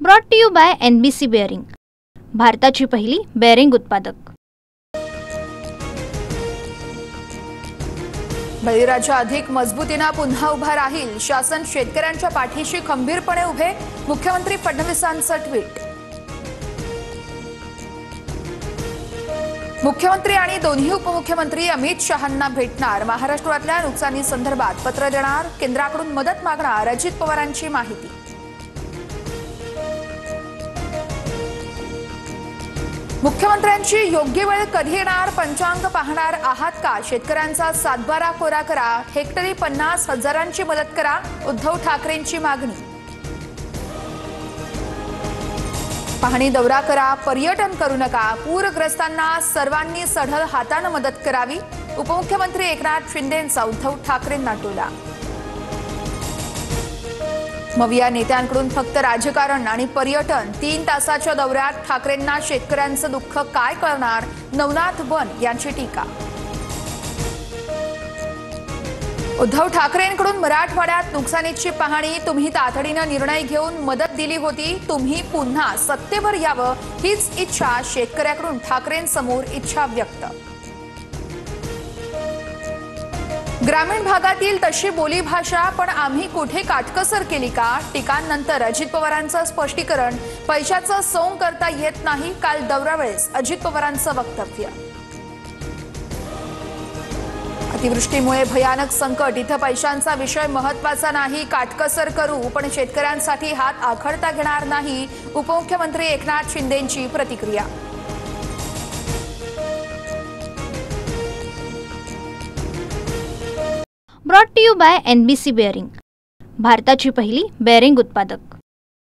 Brought to you by NBC bearing, भारताची पहिली bearing उत्पादक। बळीराजा अधिक मजबूतीने पुन्हा उभा राहील, शासन शेतकऱ्यांच्या पाठीशी खंबीरपणे उभे, मुख्यमंत्री फडणवीसांचं ट्विट। मुख्यमंत्री आणि दोन्ही उपमुख्यमंत्री अमित शहांना भेटणार, महाराष्ट्रातल्या नुकसानी संदर्भात पत्र देणार, केंद्राकडून मदत मागणार, अजित पवारांची माहिती। मुख्यमंत्र्यांची योग्य वेळ कधी येणार, पंचांग पाहणार आहात का, शेतकऱ्यांचा सातबारा कोरा करा, हेक्टरी 50,000ची मदत करा, उद्धव ठाकरेंची मागणी। पाहणी दौरा करा, पर्यटन करू नका, पूरग्रस्तांना सर्वांनी सढळ हाताने मदत करावी, उपमुख्यमंत्री एकनाथ शिंदेंचा उद्धव ठाकरेंना टोला। मग या नेत्यांकडून फक्त राजकारण आणि पर्यटन, 3 तासाच्या दौऱ्यात ठाकरेंना शेतकऱ्यांचं दुःख काय कळणार, नवनाथ वन यांची टीका। उद्धव ठाकरेंकडून मराठवाड्यात नुकसानीची पाहणी, तुम्ही तातडीने निर्णय घेऊन मदत दिली होती, तुम्ही पुन्हा सत्तेवर यावं हीच इच्छा, शेतकऱ्याकडून ठाकरेंसमोर इच्छा व्यक्त। ग्रामीण भागातील तशी बोलीभाषा, पण आम्ही कुठे काटकसर केली का, टीकांनंतर अजित पवारांचं स्पष्टीकरण, पैशाचं सोंग करता येत नाही, काल दौऱ्यावेळेस अजित पवारांचं वक्तव्य। अतिवृष्टीमुळे भयानक संकट, इथं पैशांचा विषय महत्त्वाचा नाही, काटकसर करू पण शेतकऱ्यांसाठी हात आखडता घेणार नाही, उपमुख्यमंत्री एकनाथ शिंदेंची प्रतिक्रिया। Brought to you by NBC bearing, भारताची पहिली बेअरिंग उत्पादक।